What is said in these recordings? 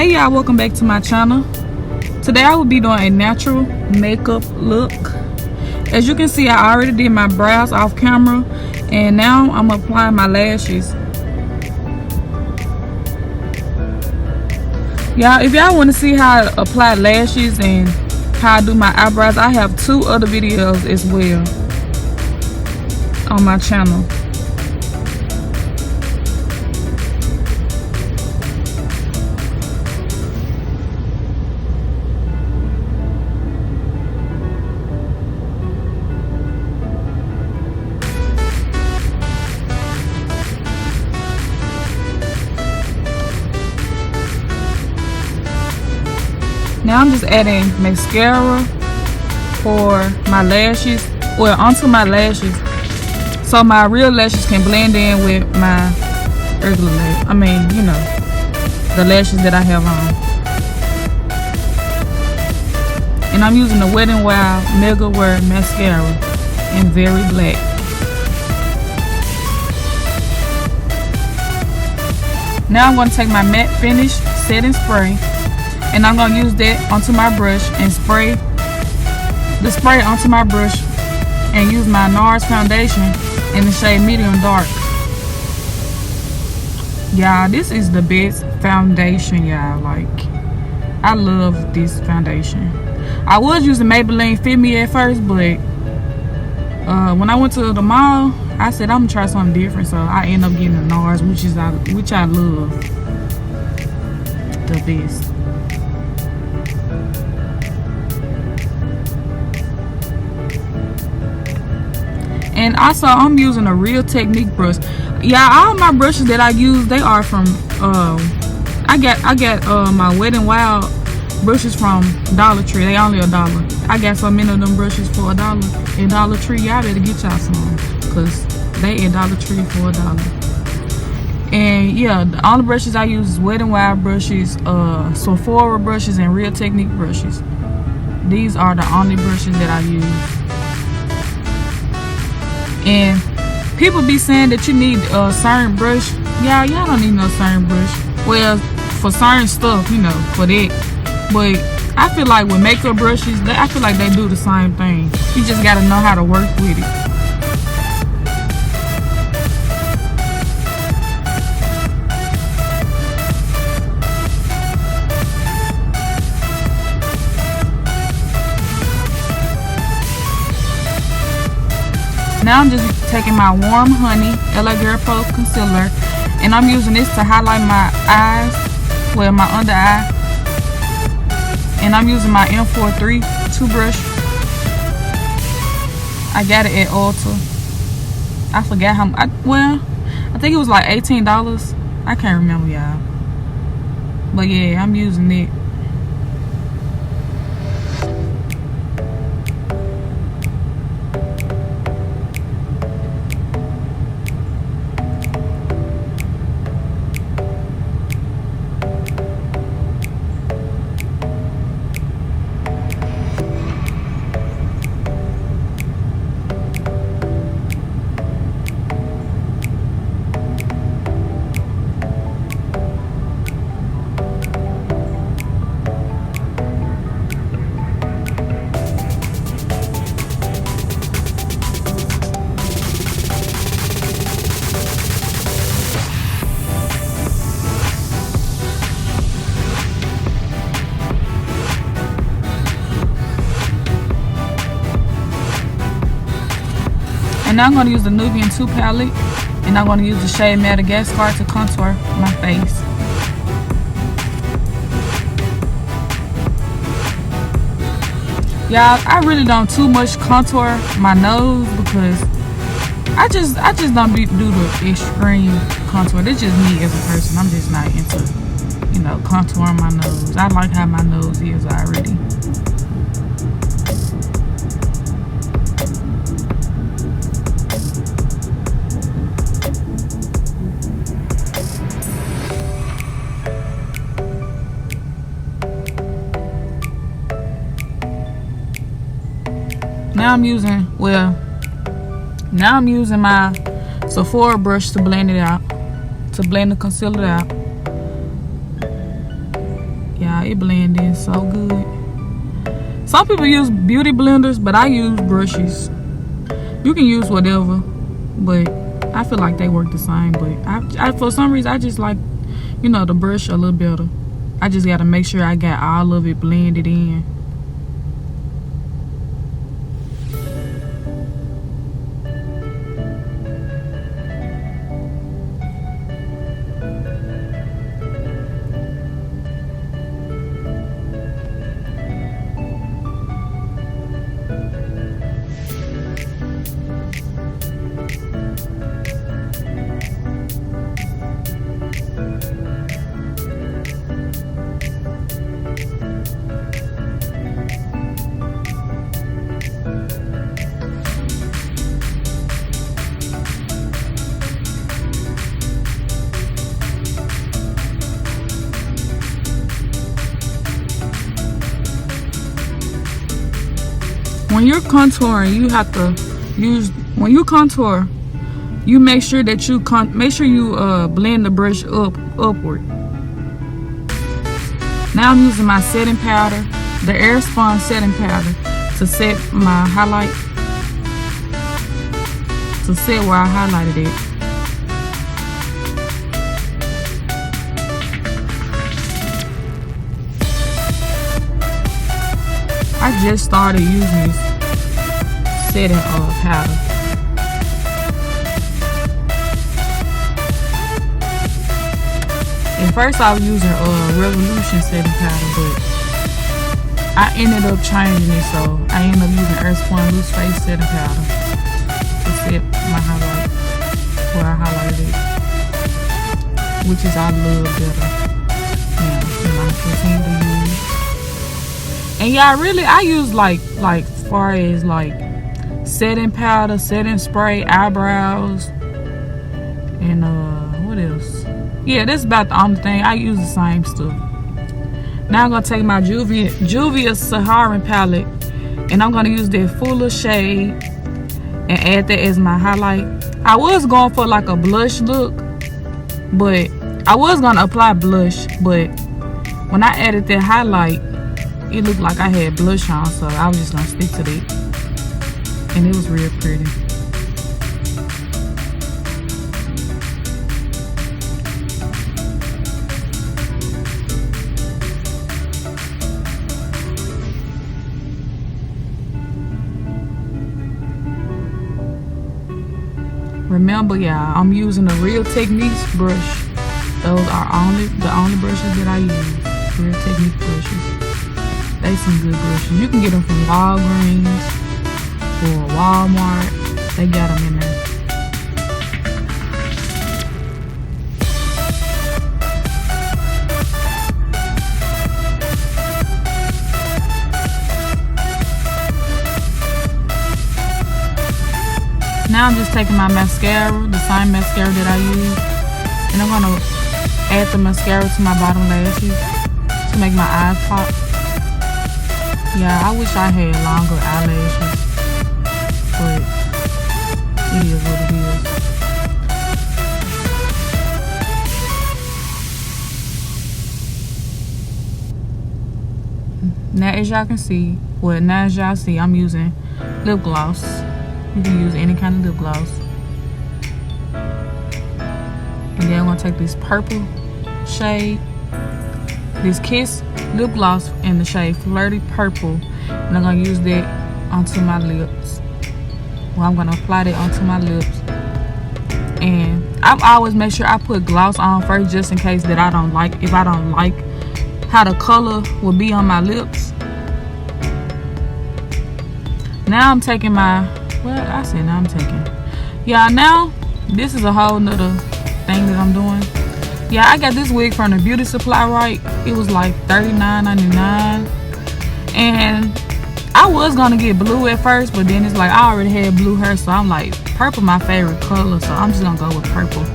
Hey y'all, welcome back to my channel. Today I will be doing a natural makeup look. As you can see, I already did my brows off camera, and now I'm applying my lashes. Y'all, if y'all want to see how I apply lashes and how I do my eyebrows, I have 2 other videos as well on my channel. Now I'm just adding mascara for my lashes, well, onto my lashes, so my real lashes can blend in with my regular lashes. I mean, you know, the lashes that I have on. And I'm using the Wet n Wild Mega Wear Mascara in Very Black. Now I'm going to take my matte finish setting spray, and I'm going to use that onto my brush and spray the spray onto my brush, and use my NARS foundation in the shade medium dark. Y'all, this is the best foundation, y'all. Like, I love this foundation. I was using Maybelline Fit Me at first, but when I went to the mall, I said I'm gonna try something different, so I end up getting the NARS, which I love the best. And also, I'm using a Real Technique brush. Yeah, all my brushes that I use, they are from I got my Wet n Wild brushes from Dollar Tree. They only $1. I got so many of them brushes for $1 at Dollar Tree. Y'all better get y'all some, cause they at Dollar Tree for $1. And yeah, the only brushes I use is Wet n Wild brushes, Sephora brushes, and Real Technique brushes. These are the only brushes that I use. And people be saying that you need a certain brush. Y'all don't need no certain brush. Well, for certain stuff, you know, for that. But I feel like with makeup brushes, I feel like they do the same thing. You just gotta know how to work with it. Now I'm just taking my Warm Honey LA Girl Pro Concealer, and I'm using this to highlight my eyes, well, my under eye. And I'm using my M43 toothbrush. I got it at Ulta. I forgot how much. Well, I think it was like $18. I can't remember, y'all. But yeah, I'm using it. And now I'm going to use the Nubian 2 palette, and I'm going to use the shade Madagascar to contour my face. Y'all, I really don't too much contour my nose, because I just don't do the extreme contour. That's just me as a person. I'm just not into, you know, contouring my nose. I like how my nose is already. Now I'm using my Sephora brush to blend it out, to blend the concealer out. Yeah, it blends in so good. Some people use beauty blenders, but I use brushes. You can use whatever, but I feel like they work the same. But I for some reason, I just like, you know, the brush a little better. I just gotta make sure I got all of it blended in. When you're contouring, you have to use, when you contour, you make sure that you blend the brush upward. Now I'm using my setting powder, the Airspun setting powder, to set my highlight, to set where I highlighted it. I just started using this setting powder. At first I was using Revolution setting powder, but I ended up changing it, so I ended up using Airspun Loose Face setting powder to set my highlight where I highlighted it, which is I love better. Yeah, and I continue to use. And yeah, I use like as far as like setting powder, setting spray, eyebrows, and what else? Yeah, that's about the only thing. I use the same stuff. Now I'm gonna take my Juvia Saharan palette, and I'm gonna use that fuller shade and add that as my highlight. I was going for like a blush look, but I was gonna apply blush, but when I added that highlight, it looked like I had blush on, so I was just gonna stick to that, and it was real pretty. Remember, y'all, I'm using the Real Techniques brush. Those are the only brushes that I use. Real Technique brushes. They some good brushes. You can get them from Walgreens or Walmart. They got them in there. Now I'm just taking my mascara, the same mascara that I use, and I'm gonna add the mascara to my bottom lashes to make my eyes pop. Yeah, I wish I had longer eyelashes, but it is what it is. Now as y'all can see, I'm using lip gloss. You can use any kind of lip gloss. And then I'm gonna take this purple shade, this Kiss lip gloss in the shade Flirty Purple, and I'm gonna use that onto my lips. Well, I'm gonna apply that onto my lips, and I always make sure I put gloss on first, just in case that if I don't like how the color will be on my lips. Now I'm taking my, now this is a whole nother thing that I'm doing. Yeah, I got this wig from the beauty supply, right? It was like $39.99, and I was gonna get blue at first, but then it's like I already had blue hair, so I'm like, purple my favorite color, so I'm just gonna go with purple.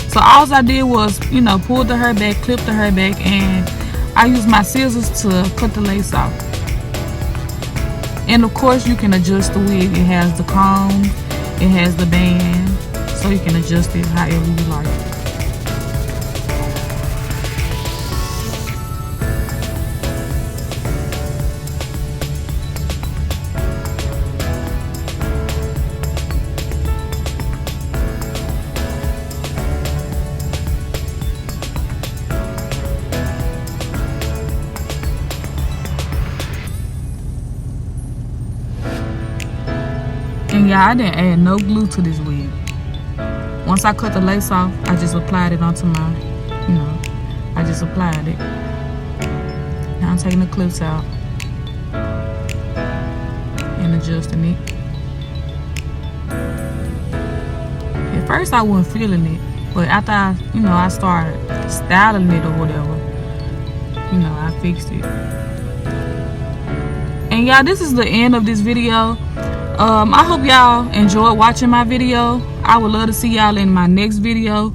So all I did was, pull the hair back, clip the hair back, and I used my scissors to cut the lace off. And of course you can adjust the wig. It has the comb, it has the band, so you can adjust it however you like. yeah, I didn't add no glue to this wig. Once I cut the lace off, I just applied it onto my, you know, I just applied it. Now I'm taking the clips out and adjusting it. At first I wasn't feeling it, but after I, you know, I started styling it or whatever, you know, I fixed it. And y'all, this is the end of this video. I hope y'all enjoyed watching my video. I would love to see y'all in my next video.